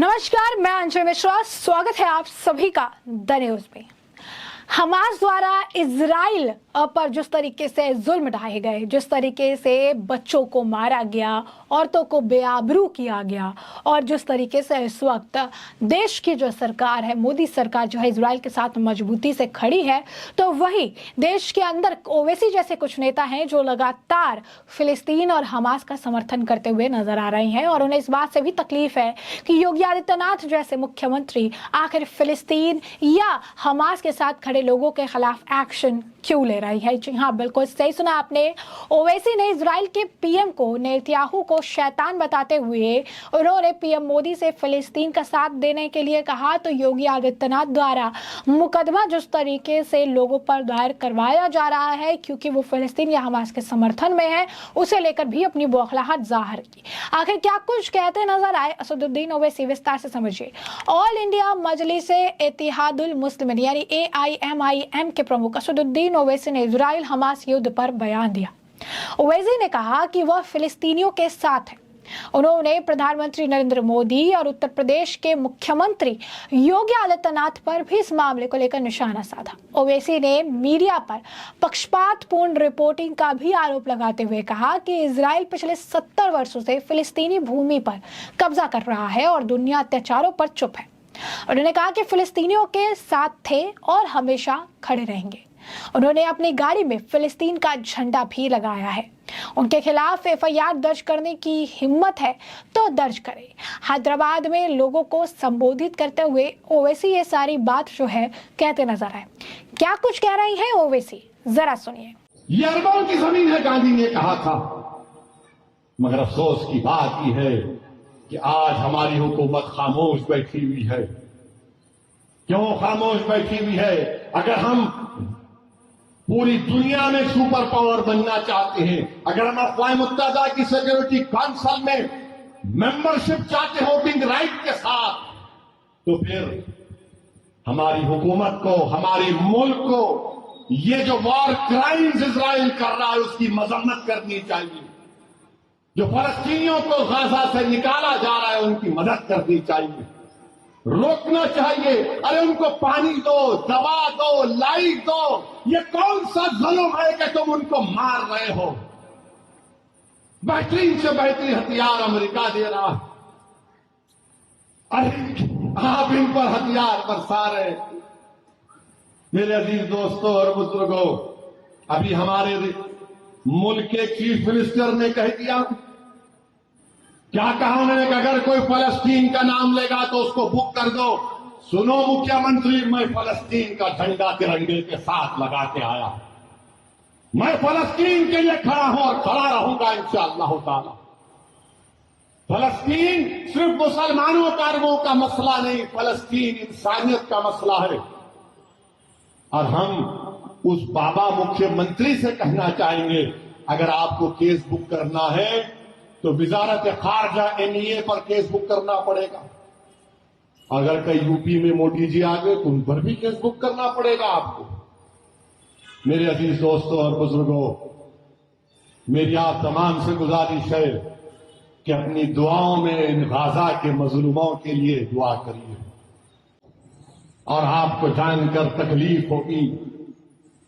नमस्कार, मैं अंजलि मिश्रा। स्वागत है आप सभी का द न्यूज में। हमास द्वारा इजराइल पर जिस तरीके से जुल्म ढाए गए, जिस तरीके से बच्चों को मारा गया, औरतों को बेआबरू किया गया, और जिस तरीके से इस वक्त देश की जो सरकार है, मोदी सरकार जो है, इजराइल के साथ मजबूती से खड़ी है, तो वही देश के अंदर ओवैसी जैसे कुछ नेता हैं जो लगातार फिलिस्तीन और हमास का समर्थन करते हुए नजर आ रहे हैं। और उन्हें इस बात से भी तकलीफ है कि योगी आदित्यनाथ जैसे मुख्यमंत्री आखिर फिलिस्तीन या हमास के साथ खड़े लोगों के खिलाफ एक्शन क्यों ले रही है। जी हाँ, बिल्कुल सही सुना आपने। ओवैसी ने इजराइल के पीएम को, नेतन्याहू को शैतान बताते हुए उन्होंने पीएम मोदी से फिलिस्तीन का साथ देने के लिए कहा। तो योगी आदित्यनाथ द्वारा मुकदमा जिस तरीके से लोगों पर दायर करवाया जा रहा है क्योंकि वो फिलिस्तीन या हमास के समर्थन में है, उसे लेकर भी अपनी बौखलाहट जाहिर की। आखिर क्या कुछ कहते नजर आए असदुद्दीन ओवैसी, विस्तार से समझिए। ऑल इंडिया मजलिसे इत्तेहादुल मुस्लिमीन यानी AIMIM के प्रमुख असदुद्दीन ओवैसी ने इजराइल हमास युद्ध पर बयान दिया। ओवैसी ने कहा कि वह फिलिस्तीनियों के साथ है। उन्होंने प्रधानमंत्री नरेंद्र मोदी और उत्तर प्रदेश के मुख्यमंत्री योगी आदित्यनाथ पर भी इस मामले को लेकर निशाना साधा। ओवैसी ने मीडिया पर पक्षपातपूर्ण रिपोर्टिंग का भी आरोप लगाते हुए कहा कि इजराइल पिछले 70 वर्षों से फिलिस्तीनी भूमि पर कब्जा कर रहा है और दुनिया अत्याचारों पर चुप है। उन्होंने कहा कि फिलिस्तीनियों के साथ थे और हमेशा खड़े रहेंगे। उन्होंने अपनी गाड़ी में फिलिस्तीन का झंडा भी लगाया है। उनके खिलाफ FIR दर्ज करने की हिम्मत है तो दर्ज करें। हैदराबाद में लोगों को संबोधित करते हुए ओवैसी ये सारी बात जो है कहते नजर आए। क्या कुछ कह रही हैं ओवैसी, जरा सुनिए। ये अरबों की जमीन है, गांधी ने कहा था, मगर अफसोस की बात यह है कि आज हमारी हुकूमत खामोश बैठी हुई है। क्यों खामोश बैठी हुई है? अगर हम पूरी दुनिया में सुपर पावर बनना चाहते हैं, अगर हम अक़वाम मुत्तहिदा की सिक्योरिटी काउंसिल में मेंबरशिप चाहते हैं वोटिंग राइट के साथ, तो फिर हमारी हुकूमत को, हमारे मुल्क को ये जो वॉर क्राइम्स इजराइल कर रहा है उसकी मजम्मत करनी चाहिए। जो फलस्तीनियों को गाजा से निकाला जा रहा है उनकी मदद करनी चाहिए, रोकना चाहिए। अरे उनको पानी दो, दवा दो, लाइट दो। ये कौन सा जुल्म है कि तुम उनको मार रहे हो? बेहतरीन से बेहतरीन हथियार अमेरिका दे रहा है, अरे आप इन पर हथियार बरसा रहे। मेरे अजीज दोस्तों और बुजुर्गों, अभी हमारे मुल्क के चीफ मिनिस्टर ने कह दिया, क्या कहा उन्होंने कि अगर कोई फलस्तीन का नाम लेगा तो उसको बुक कर दो। सुनो मुख्यमंत्री, मैं फलस्तीन का झंडा तिरंगे के साथ लगा के आया। मैं फलस्तीन के लिए खड़ा हूं और खड़ा रहूंगा इंशाअल्लाह ताला। फलस्तीन सिर्फ मुसलमानों का, अरबों का मसला नहीं, फलस्तीन इंसानियत का मसला है। और हम उस बाबा मुख्यमंत्री से कहना चाहेंगे, अगर आपको केस बुक करना है तो वजारत खारजा NEA पर केस बुक करना पड़ेगा। अगर कई यूपी में मोदी जी आ गए तो उन पर भी केस बुक करना पड़ेगा आपको। मेरे अजीज दोस्तों और बुजुर्गों, मेरी आप तमाम से गुजारिश है कि अपनी दुआओं में इन गाजा के मजलूमों के लिए दुआ करिए। और आपको जानकर तकलीफ होगी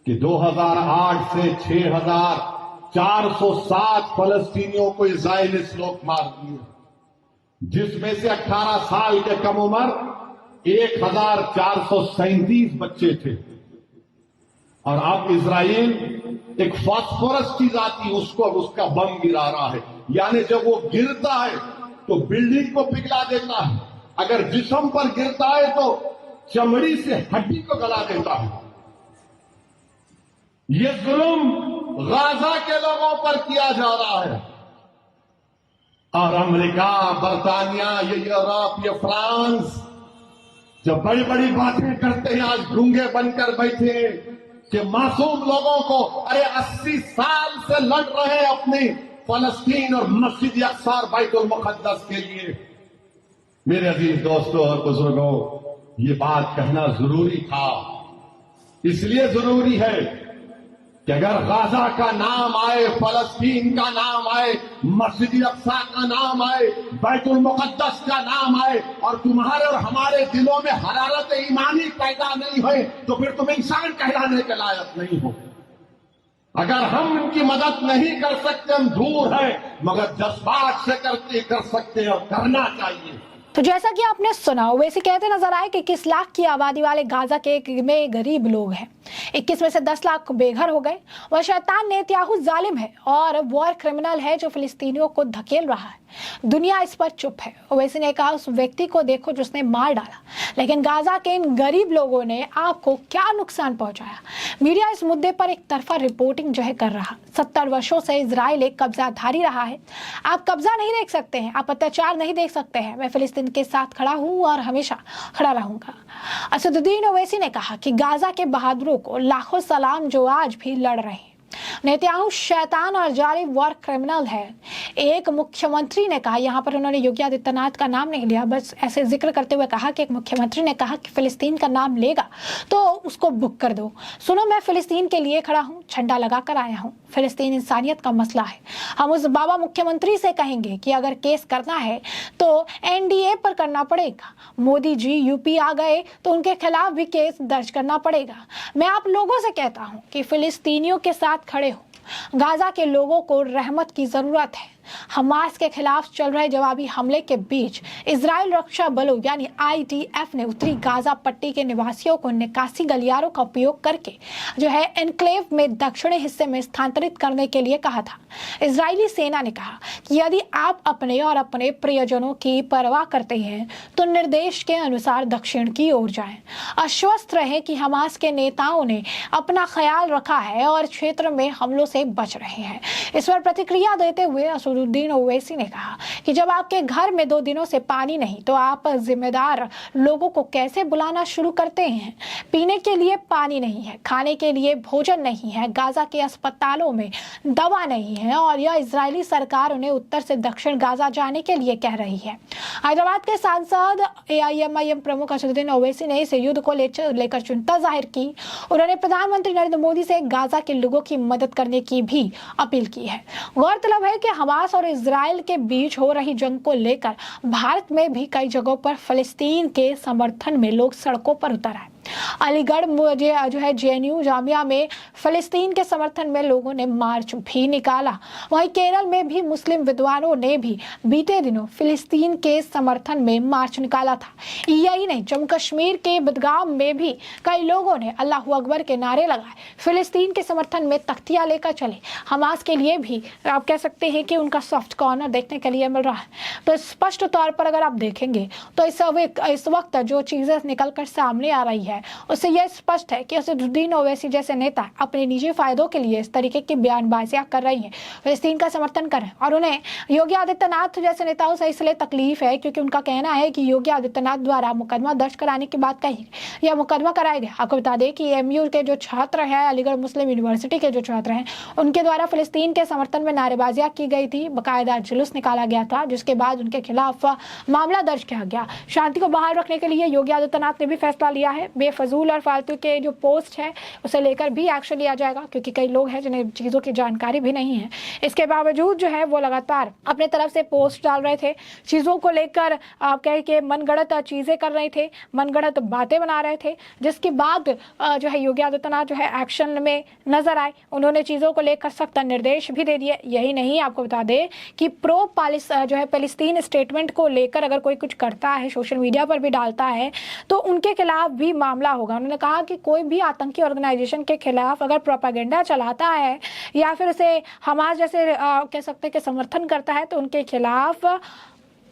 कि 2008 से 6407 फलस्तीनियों को इजराइल इस लोग मार दिए, जिसमें से 18 साल के कम उम्र 1437 बच्चे थे। और अब इजराइल एक फास्फोरस चीज आती है, उसको अब उसका बम गिरा रहा है। यानी जब वो गिरता है तो बिल्डिंग को पिघला देता है, अगर जिस्म पर गिरता है तो चमड़ी से हड्डी को गला देता है। ये जुल्म गाजा के लोगों पर किया जा रहा है। और अमेरिका, बरतानिया, ये यूरोप, ये फ्रांस जब बड़ी बड़ी बातें करते हैं, आज गूंगे बनकर बैठे कि मासूम लोगों को, अरे 80 साल से लड़ रहे हैं अपनी फलस्तीन और मस्जिद अक्सा और बैतुल मुक़द्दस के लिए। मेरे अजीज दोस्तों और बुजुर्गों, ये बात कहना जरूरी था। इसलिए जरूरी है कि अगर गाजा का नाम आए, फलस्तीन का नाम आए, मस्जिद अक्सा का नाम आए, बैतुल मुकद्दस का नाम आए और तुम्हारे और हमारे दिलों में हरारत ईमानी पैदा नहीं होए तो फिर तुम इंसान कहलाने के लायक नहीं हो। अगर हम उनकी मदद नहीं कर सकते, हम दूर हैं, मगर जज्बात से कर सकते हैं और करना चाहिए। तो जैसा कि आपने सुना, वैसे कहते नजर आए कि 21 लाख की आबादी वाले गाजा के में गरीब लोग हैं। 21 में से 10 लाख बेघर हो गए। वह शैतान नेतन्याहू जालिम है और वॉर क्रिमिनल है जो फिलिस्तीनियों को धकेल रहा है। दुनिया इस पर चुप है। ओवैसी ने कहा, उस व्यक्ति को देखो जिसने मार डाला, लेकिन गाजा के इन गरीब लोगों ने आपको क्या नुकसान पहुंचाया। मीडिया इस मुद्दे पर एक तरफा रिपोर्टिंग जो है कर रहा। 70 वर्षों से इजराइल एक कब्जाधारी रहा है। आप कब्जा नहीं देख सकते हैं, आप अत्याचार नहीं देख सकते हैं। मैं फिलिस्तीन के साथ खड़ा हूं और हमेशा खड़ा रहूंगा। असदुद्दीन ओवैसी ने कहा कि गाजा के बहादुरों को लाखों सलाम जो आज भी लड़ रहे हैं। नेतन्याहू शैतान और जालिम वॉर क्रिमिनल है, एक मुख्यमंत्री ने कहा। यहाँ पर उन्होंने योगी आदित्यनाथ का नाम नहीं लिया, बस ऐसे जिक्र करते हुए कहा कि एक मुख्यमंत्री ने कहा कि फिलिस्तीन का नाम लेगा तो उसको बुक कर दो। सुनो, मैं फिलिस्तीन के लिए खड़ा हूँ, झंडा लगा कर आया हूँ। फिलिस्तीन इंसानियत का मसला है। हम उस बाबा मुख्यमंत्री से कहेंगे कि अगर केस करना है तो एनडीए पर करना पड़ेगा। मोदी जी यूपी आ गए तो उनके खिलाफ भी केस दर्ज करना पड़ेगा। मैं आप लोगों से कहता हूं कि फिलिस्तीनियों के साथ खड़े हो। गाजा के लोगों को रहमत की जरूरत है। हमास के खिलाफ चल रहे जवाबी हमले के बीच इजराइल रक्षा बलों यानी आईडीएफ ने उत्तरी गाजा पट्टी के निवासियों को निकासी गलियारों का उपयोग करके जो है एनक्लेव में दक्षिणी हिस्से में स्थानांतरित करने के लिए कहा था। इजरायली सेना ने कहा कि यदि आप अपने और अपने प्रियजनों की परवाह करते हैं तो निर्देश के अनुसार दक्षिण की ओर जाएं। आश्वस्त रहे कि हमास के नेताओं ने अपना ख्याल रखा है और क्षेत्र में हमलों से बच रहे हैं। इस पर प्रतिक्रिया देते हुए असदुद्दीन ओवैसी ने कहा कि जब आपके घर में 2 दिनों से पानी नहीं तो आप जिम्मेदार लोगों को कैसे बुलाना शुरू करते हैं। पीने के लिए पानी नहीं है, खाने के लिए भोजन नहीं है, गाजा के अस्पतालों में दवा नहीं है और यह इजरायली सरकार उन्हें उत्तर से दक्षिण गाजा जाने के लिए कह रही है। हैदराबाद के सांसद एआईएमआईएम प्रमुख असदुद्दीन ओवैसी ने इस युद्ध को लेकर चिंता जाहिर की। उन्होंने प्रधानमंत्री नरेंद्र मोदी से गाजा के लोगों की मदद करने की भी अपील की है। गौरतलब है कि हमास और इजराइल के बीच हो रही जंग को लेकर भारत में भी कई जगहों पर फिलिस्तीन के समर्थन में लोग सड़कों पर उतर आए। अलीगढ़ जो है जेएनयू जामिया में फिलिस्तीन के समर्थन में लोगों ने मार्च भी निकाला। वहीं केरल में भी मुस्लिम विद्वानों ने भी बीते दिनों फिलिस्तीन के समर्थन में मार्च निकाला था। यही नहीं, जम्मू कश्मीर के बदगाम में भी कई लोगों ने अल्लाहू अकबर के नारे लगाए, फिलिस्तीन के समर्थन में तख्तियां लेकर चले। हमास के लिए भी आप कह सकते हैं कि उनका सॉफ्ट कॉर्नर देखने के लिए मिल रहा है। तो स्पष्ट तौर पर अगर आप देखेंगे तो इस वक्त जो चीजें निकल कर सामने आ रही है उससे यह स्पष्ट है कि असदुद्दीन ओवैसी जैसे नेता अपने निजी फायदों के लिए इस तरीके की बयानबाजियां कर रही हैं, फिलिस्तीन का समर्थन कर रहे हैं। और उन्हें योगी आदित्यनाथ जैसे नेताओं से इसलिए तकलीफ है क्योंकि उनका कहना है कि योगी आदित्यनाथ द्वारा मुकदमा दर्ज कराने की बात कही, यह मुकदमा कराया गया। आपको बता दें कि एमयू के जो छात्र हैं, अलीगढ़ मुस्लिम यूनिवर्सिटी के जो छात्र हैं, उनके द्वारा फिलिस्तीन के समर्थन में नारेबाजियां की गई थी, बाकायदा जुलूस निकाला गया था, जिसके बाद उनके खिलाफ मामला दर्ज किया गया। शांति को बहाल रखने के लिए योगी आदित्यनाथ ने भी फैसला लिया है। बेफजूल और फालतू के जो पोस्ट है उसे लेकर भी एक्शन लिया जाएगा, क्योंकि कई लोग हैं जिन्हें चीज़ों की जानकारी भी नहीं है। इसके बावजूद जो है वो लगातार अपने तरफ से पोस्ट डाल रहे थे, चीज़ों को लेकर आप कह के मनगढ़ंत चीज़ें कर रहे थे, मनगढ़ंत बातें बना रहे थे, जिसके बाद जो है योगी आदित्यनाथ जो है एक्शन में नजर आए। उन्होंने चीज़ों को लेकर सख्त निर्देश भी दे दिए। यही नहीं, आपको बता दें कि जो है पैलेस्टीन स्टेटमेंट को लेकर अगर कोई कुछ करता है, सोशल मीडिया पर भी डालता है, तो उनके खिलाफ भी मामला होगा। उन्होंने कहा कि कोई भी आतंकी ऑर्गेनाइजेशन के खिलाफ अगर प्रोपेगेंडा चलाता है या फिर उसे हमास जैसे कह सकते हैं कि समर्थन करता है तो उनके खिलाफ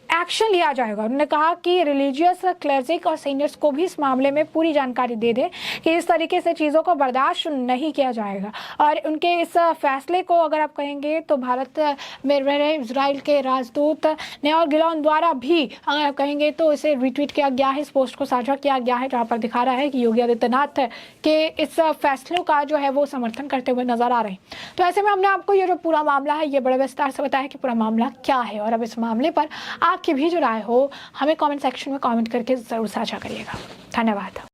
एक्शन लिया जाएगा। उन्होंने कहा कि रिलीजियस क्लर्जिक और सीनियर्स को भी इस मामले में पूरी जानकारी दे दे कि इस तरीके से चीज़ों को बर्दाश्त नहीं किया जाएगा। और उनके इस फैसले को अगर आप कहेंगे तो भारत में रह रहे इजराइल के राजदूत नेओर गिलॉन द्वारा भी अगर आप कहेंगे तो इसे रिट्वीट किया गया है, इस पोस्ट को साझा किया गया है, जहाँ पर दिखा रहा है कि योगी आदित्यनाथ के इस फैसलों का जो है वो समर्थन करते हुए नजर आ रहे हैं। तो ऐसे में हमने आपको ये जो पूरा मामला है ये बड़े विस्तार से बताया कि पूरा मामला क्या है। और अब इस मामले पर आपकी भी जो राय हो हमें कमेंट सेक्शन में कमेंट करके ज़रूर साझा करिएगा। धन्यवाद।